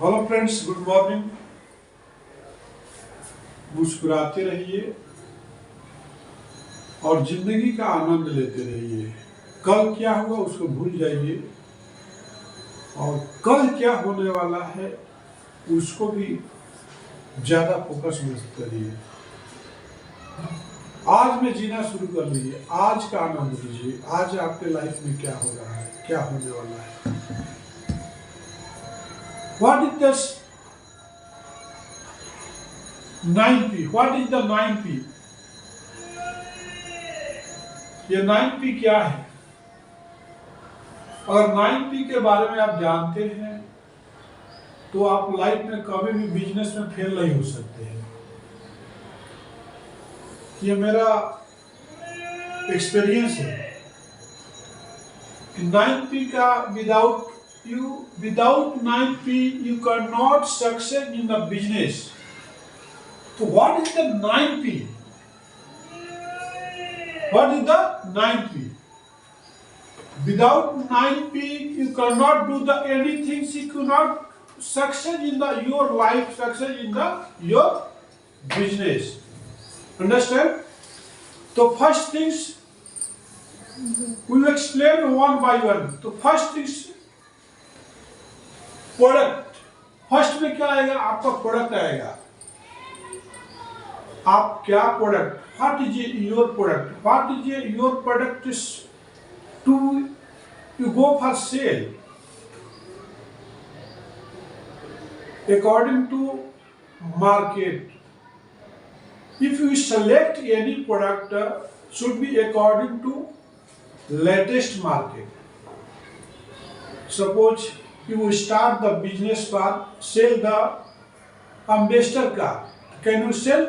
Hello friends, good morning. मुस्कुराते रहिए और जिंदगी का आनंद लेते रहिए। कल क्या हुआ उसको भूल जाइए और कल क्या होने वाला है उसको भी ज्यादा फोकस मत करिए। आज में जीना शुरू कर लीजिए, आज का आनंद लीजिए। आज आपके लाइफ में क्या हो रहा है, क्या होने वाला है। What is this 9P? What is the 9P? ये 9P क्या है? अगर 9P के बारे में आप जानते हैं तो आप लाइफ में कभी भी बिजनेस में फेल नहीं हो सकते हैं। ये मेरा एक्सपीरियंस है कि 9P का without 9P you can not success in the business. तो what is the 9P? What is the 9P? Without 9P, you cannot do the anything. You cannot succeed in your life, succeed in your business. Understand? So first things we will explain one by one. So first things product. First में क्या आएगा? आपका product आएगा। आप क्या product? What is your product? What is your product is to you go for sale according to market. If you select any product, should be according to latest market. Suppose you start the business for sell the ambassador car. Can you sell?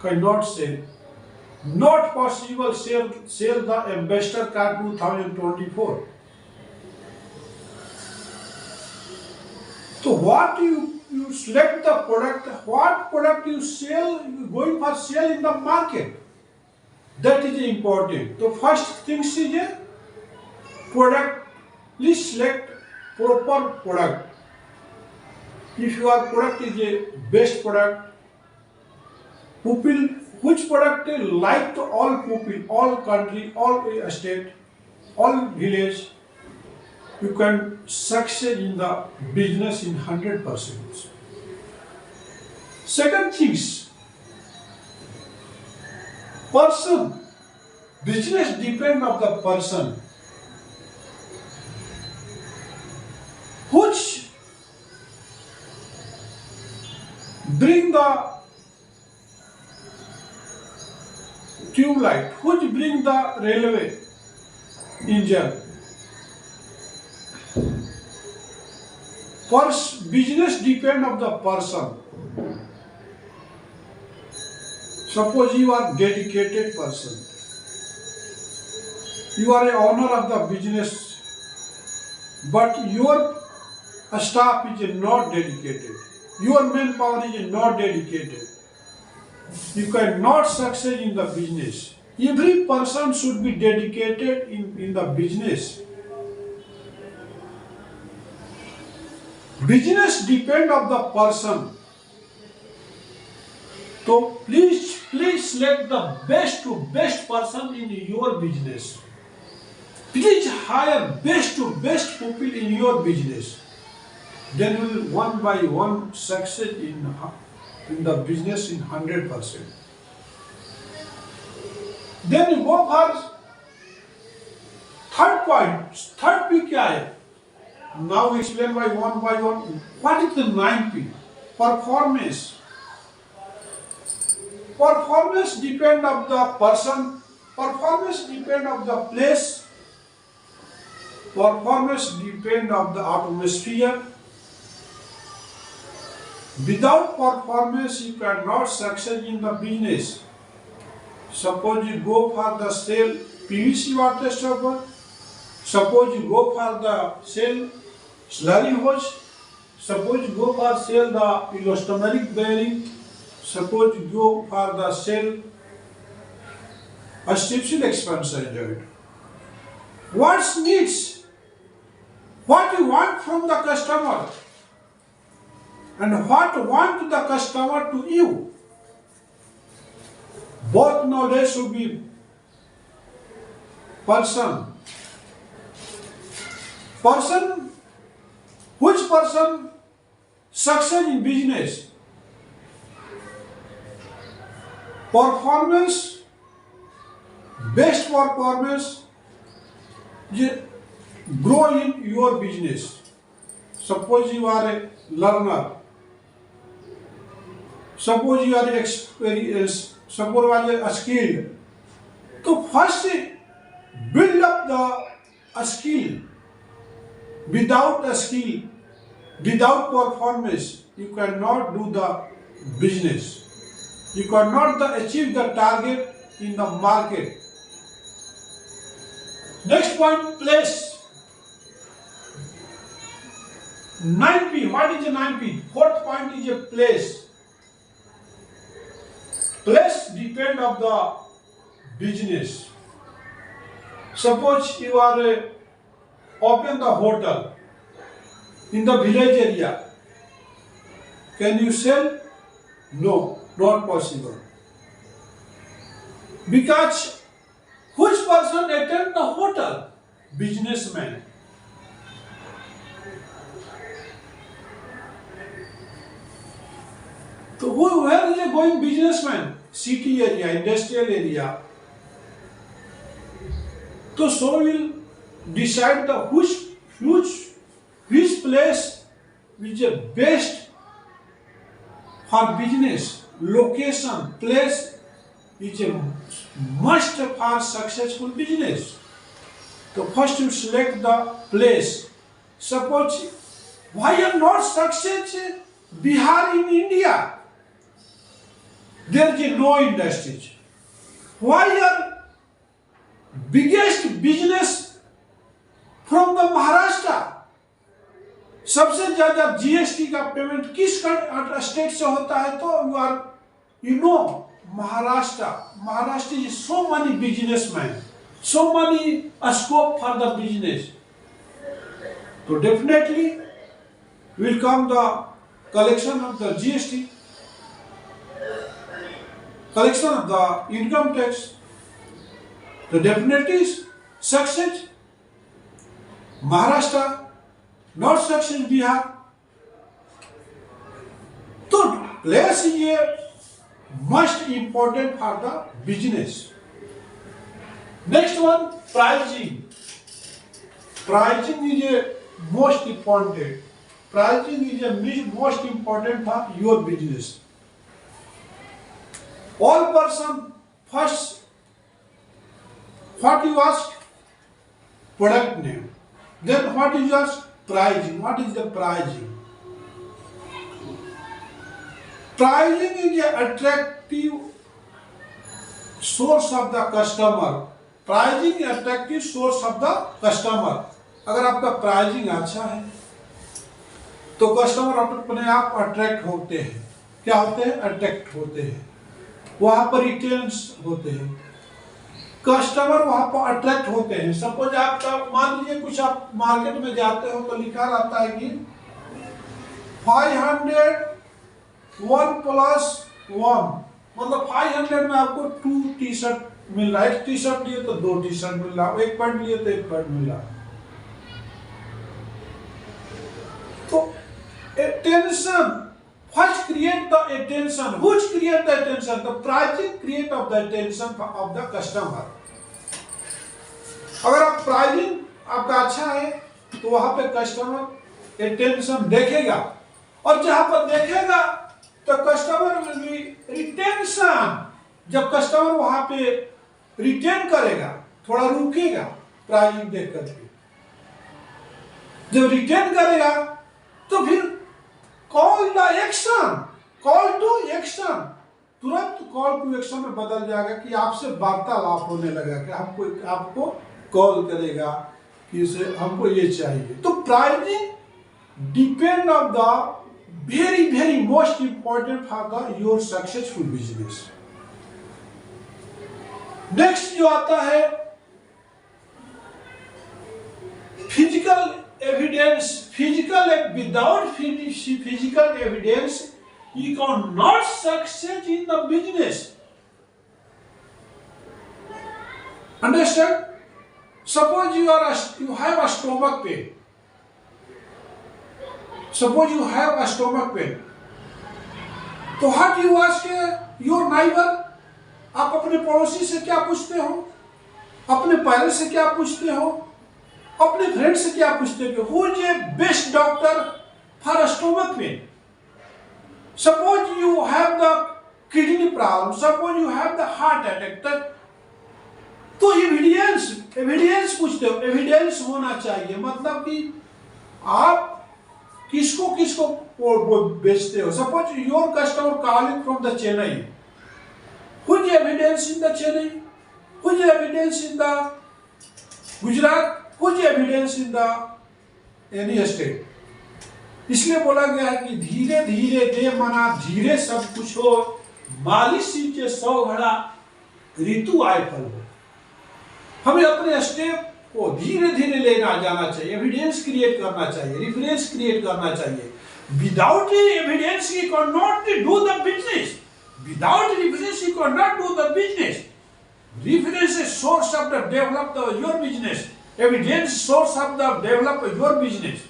Cannot sell. Not possible sell the ambassador car 2024. So what you select the product, what product you sell, you going for sale in the market. That is important. So first thing is a product. Please select proper product. If your product is a best product, people, which product like to all people, all country, all state, all village, you can succeed in the business in 100%. Second things, person, business depend of the person, which bring the tube light, which bring the railway engine. First, business depend of the person. Suppose you are dedicated person, you are a owner of the business, but your staff is not dedicated, your manpower is not dedicated. You cannot succeed in the business. Every person should be dedicated in the business. Business depend of the person. So please select the best person in your business. Please hire best people in your business. Then you will one by one succeed in the business in 100%. Then you go for third point. Third P क्या है? Now we explain by one. What is the 9P? Performance. Performance depend of the person. Performance depend of the place. Performance depend of the atmosphere. Without performance, you cannot succeed in the business. Suppose you go for the sale PVC water stopper. Suppose you go for the sale slurry hose. Suppose you go for sale the elastomeric bearing. Suppose you go for the sale a strip seal expansion joint. What needs? what you want from the customer and what want the customer to you. Both nowadays should be person. Which person success in business? Performance, best performance, grow in your business. Suppose you are a learner, suppose you are experienced, suppose you are skilled. So first build up a skill. Without a skill, without performance, you cannot do the business. You cannot achieve the target in the market. Next point, place. 9P. What is a 9P? Fourth point is a place. Place depend on the business. Suppose you are open the hotel in the village area. Can you sell? No, not possible. Because which person attend the hotel? Businessman. So where is a going businessman? City area, industrial area. So will decide the which place is the best for business. Location, place is a must for successful business. So first you select the place. Suppose why are not success Bihar in India? There is no industries. Why are biggest business from the Maharashtra? सबसे ज्यादा GST का payment किस state से होता है? तो you know Maharashtra is so many businessmen, so many scope for the business. So definitely will come the collection of the GST, collection of the income tax. The definitely is success Maharashtra, not success Bihar. So place is a most important for the business. Next one, pricing. Pricing is a most important. Pricing is a most important for your business. All person first, what you ask? Product name. Then what is your pricing? What is the pricing? Pricing is an attractive source of the customer. Pricing is attractive source of the customer. अगर आपका pricing अच्छा है तो customer अपने आप attract होते हैं. क्या होते हैं? अट्रैक्ट होते हैं. वहां पर रिटेंस होते हैं. कस्टमर वहां पर अट्रैक्ट होते हैं. सपोज आपका मान लीजिए कुछ आप मार्केट में जाते हो तो लिखा रहता है कि 500 1+1, मतलब 500 में आपको 2 टी शर्ट मिल रहा है. एक टी शर्ट लिए तो 2 टी शर्ट मिल रहा है, एक पैंट लिए तो 1 पैंट मिल रहा है. तो attention, first create the attention. Which create the attention? The pricing create of the attention of the customer. अगर आप प्राइसिंग आपका अच्छा है तो वहां पे कस्टमर अटेंशन देखेगा, और जहां पर देखेगा तो कस्टमर विल बी रिटेंशन. जब कस्टमर वहां पे रिटेन करेगा, थोड़ा रुकेगा प्राइसिंग देख करके. जब रिटेन करेगा तो फिर call the action, call to action, तुरंत कॉल टू एक्शन में बदल जाएगा कि आपसे वार्तालाप होने लगा कि आपको कॉल करेगा कि इसे हमको ये चाहिए. तो pricing depend on the very very most important for your successful business. Next जो आता है physical evidence, without physical evidence, you cannot succeed in the business. Understand? Suppose you have a stomach pain. Suppose you have a stomach pain. तो what you ask your neighbor? आप अपने पड़ोसी से क्या पूछते हो? अपने पेरेंट्स से क्या पूछते हो? अपने फ्रेंड से क्या पूछते हो? Who is a best doctor for a stomach pain? Suppose you have the kidney problem. Suppose you have the heart attack. तो एविडेंस पूछते हो. एविडेंस होना चाहिए. मतलब कि आप किसको बेचते हो. Suppose your customer calling from the Chennai. Which evidence in the Chennai? Which evidence in the Gujarat? Which evidence in the any state? इसलिए बोला गया है कि धीरे धीरे दे मना धीरे सब कुछ हो, माली सींचे 100 घड़ा ऋतु आए फल हो. हमें अपने स्टेप को धीरे धीरे लेना जाना चाहिए. एविडेंस क्रिएट करना चाहिए, रेफरेंस क्रिएट करना चाहिए. Without evidence you can not do the business. Without reference, you cannot do the business. Reference is source of the develop your business. Evidence source of the develop your business.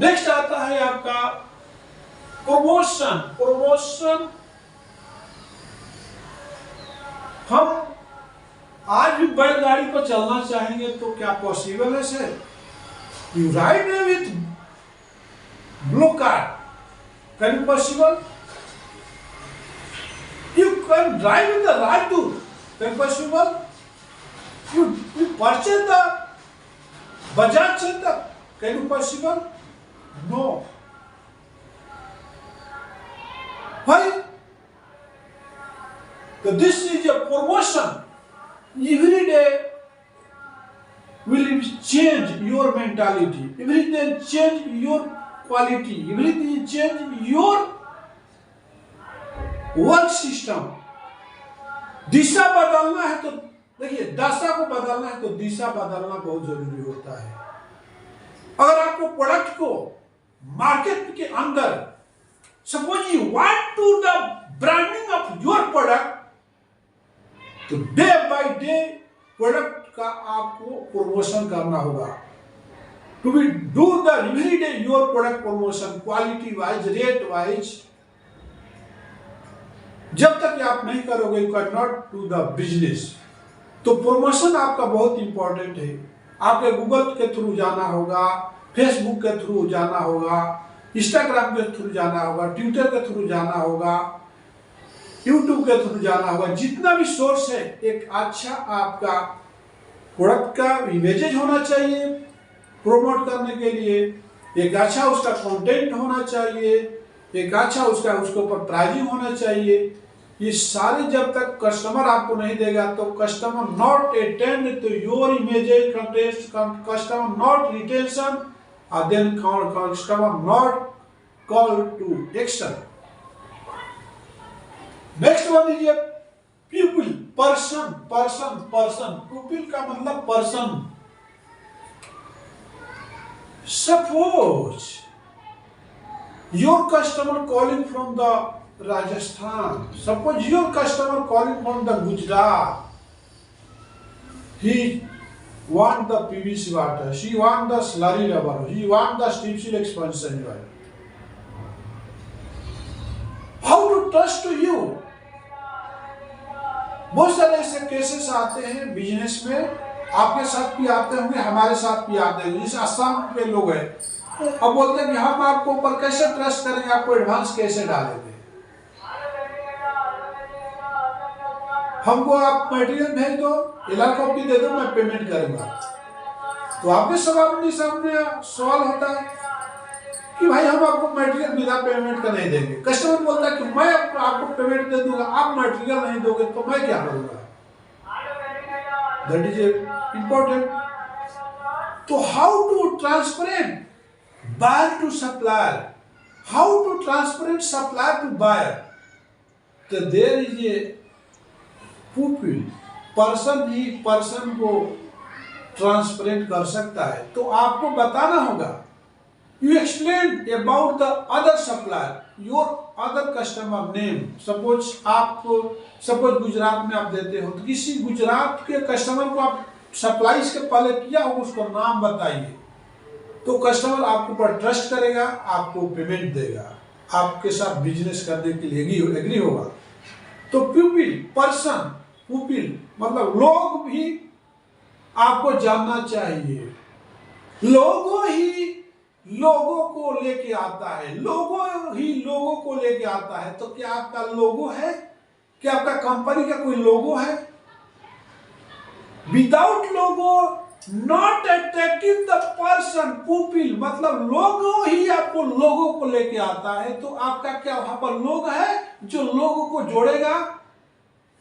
Next आता है आपका promotion. Promotion हम आज भी बैलगाड़ी पर चलना चाहेंगे तो क्या पॉसिबल है sir? You ride with blue card. Can it possible? You can drive in the Rajdur. Can possible? You purchase the Bajaj Center. Can you possible? No. Why? So this is a promotion. Every day will change your mentality. Every day change your quality. Every day change your work system. दिशा बदलना है तो देखिए, दशा को बदलना है तो दिशा बदलना बहुत जरूरी होता है. अगर आपको प्रोडक्ट को मार्केट के अंदर, suppose you want to the branding of your product, तो डे बाय डे प्रोडक्ट का आपको प्रमोशन करना होगा. To be do the every day your product promotion, quality wise, rate wise. जब तक आप नहीं करोगे you can not do the business. तो प्रमोशन आपका बहुत इंपॉर्टेंट है. आपके गूगल के थ्रू जाना होगा, फेसबुक के थ्रू जाना होगा, इंस्टाग्राम के थ्रू जाना होगा, ट्विटर के थ्रू जाना होगा, यूट्यूब के थ्रू जाना होगा. जितना भी सोर्स है, एक अच्छा आपका प्रोडक्ट का इमेजेज होना चाहिए प्रोमोट करने के लिए. एक अच्छा उसका कंटेंट होना चाहिए. एक अच्छा उसके ऊपर प्राइसिंग होना चाहिए. ये सारे जब तक कस्टमर आपको नहीं देगा तो customer not attend to your images contest, customer not retention, और then customer not call to action. Next one is people. Person. People का मतलब person. Suppose your customer calling from the Rajasthan. Suppose your customer calling from the Gujarat. He want the PVC water. She want the slurry rubber. He want the strip seal expansion oil. How to trust to you? बहुत सारे ऐसे cases आते हैं business में. आपके साथ भी आते होंगे, हमारे साथ भी आते होंगे. जैसे असम के लोग हैं, अब बोलते हैं कि हम आपको ऊपर कैसे ट्रस्ट करेंगे, आपको एडवांस कैसे डालेंगे. हमको आप मटेरियल भेज दो, एलआर कॉपी दे दो, मैं पेमेंट करूंगा. तो आपके सामने सवाल होता है कि भाई हम आपको मटेरियल बिना पेमेंट का नहीं देंगे. कस्टमर बोलता है कि मैं आपको पेमेंट दे दूंगा, आप मटेरियल नहीं दोगे तो मैं क्या करूंगा. That is important. तो how to transparent buyer to supplier, how to transparent supplier to buyer. So there is a people, person he person को ट्रांसपेरेंट कर सकता है। तो आपको बताना होगा, you explain about the other supplier, your other customer name. Suppose Gujarat में आप देते हो तो किसी गुजरात के कस्टमर को आप सप्लाई के पहले किया हो, उसका नाम बताइए, तो कस्टमर आपके ऊपर ट्रस्ट करेगा, आपको पेमेंट देगा, आपके साथ बिजनेस करने के लिए एग्री होगा। तो प्यूपिल, पर्सन, पुपिल मतलब लोग भी आपको जानना चाहिए। लोगों ही लोगों को लेके आता है, लोगों ही लोगों को लेके आता है। तो क्या आपका लोगो है? क्या आपका कंपनी का कोई लोगो है? Without logo not attractive the person, pupil मतलब लोगो ही आपको लोगों को लेके आता है। तो आपका क्या वहां पर लोग है जो लोगों को जोड़ेगा?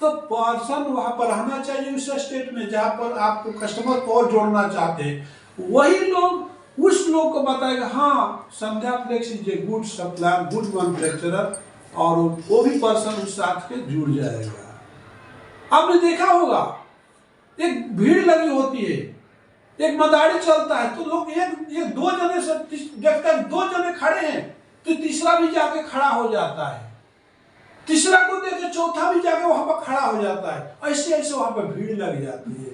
तो पर्सन वहां पर रहना चाहिए उस स्टेट में जहां पर आपको कस्टमर को और जोड़ना चाहते हैं। वही लोग उस लोग को बताएगा, हाँ Sandhya Flex is a good supplier, good manufacturer, और वो भी पर्सन उस साथ के जुड़ जाएगा। आपने देखा होगा एक भीड़ लगी होती है, एक मदारी चलता है, तो लोग एक दो जने से देखता है, दो जने खड़े हैं तो तीसरा भी जाके खड़ा हो जाता है, तीसरा को देखे चौथा भी जाके वहां पर खड़ा हो जाता है। ऐसे ऐसे वहां पर भीड़ लग जाती है।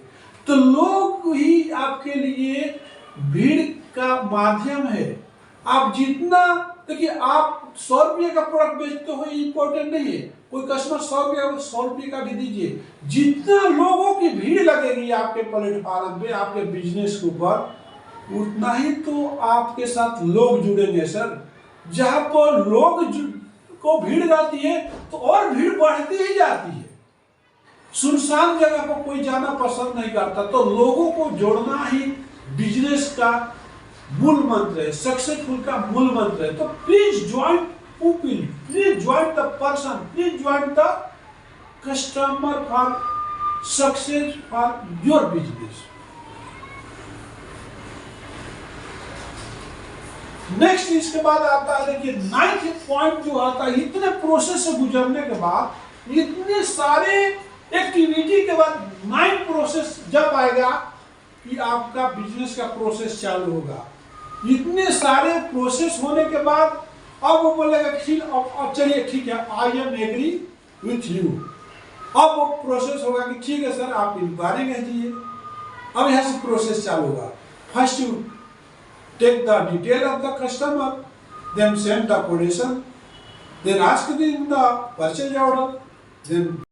तो लोग ही आपके लिए भीड़ का माध्यम है। आप जितना देखिए, आप 100 रुपये का प्रोडक्ट बेचते हो इंपॉर्टेंट नहीं है, कोई कस्टमर 100 रुपये का भी दीजिए, जितना लोगों की भीड़ लगेगी आपके प्लेटफॉर्म पे, आपके बिजनेस के ऊपर, उतना ही तो आपके साथ लोग जुड़ेंगे सर। जहां पर लोग को भीड़ रहती है तो और भीड़ बढ़ती ही जाती है। सुनसान जगह पर कोई जाना पसंद नहीं करता। तो लोगों को जोड़ना ही बिजनेस का मूल मंत्र है, सक्सेसफुल का मूल मंत्र है। तो please join people, please join the person, please join the customer for success for your business. Next इसके बाद आता है, देखिए 9th पॉइंट जो आता है, इतने प्रोसेस से गुजरने के बाद, इतने सारे एक्टिविटी के बाद 9 प्रोसेस जब आएगा कि आपका बिजनेस का प्रोसेस चालू होगा। इतने सारे प्रोसेस होने के बाद अब वो बोलेगा कि अब चलिए ठीक है, I am agree with you. अब वो प्रोसेस होगा कि ठीक है सर, आप इंक्वायरी भेजिए। अब यहाँ से प्रोसेस चालू होगा। First you take the detail of the customer, then send the quotation, then ask them the purchase order, then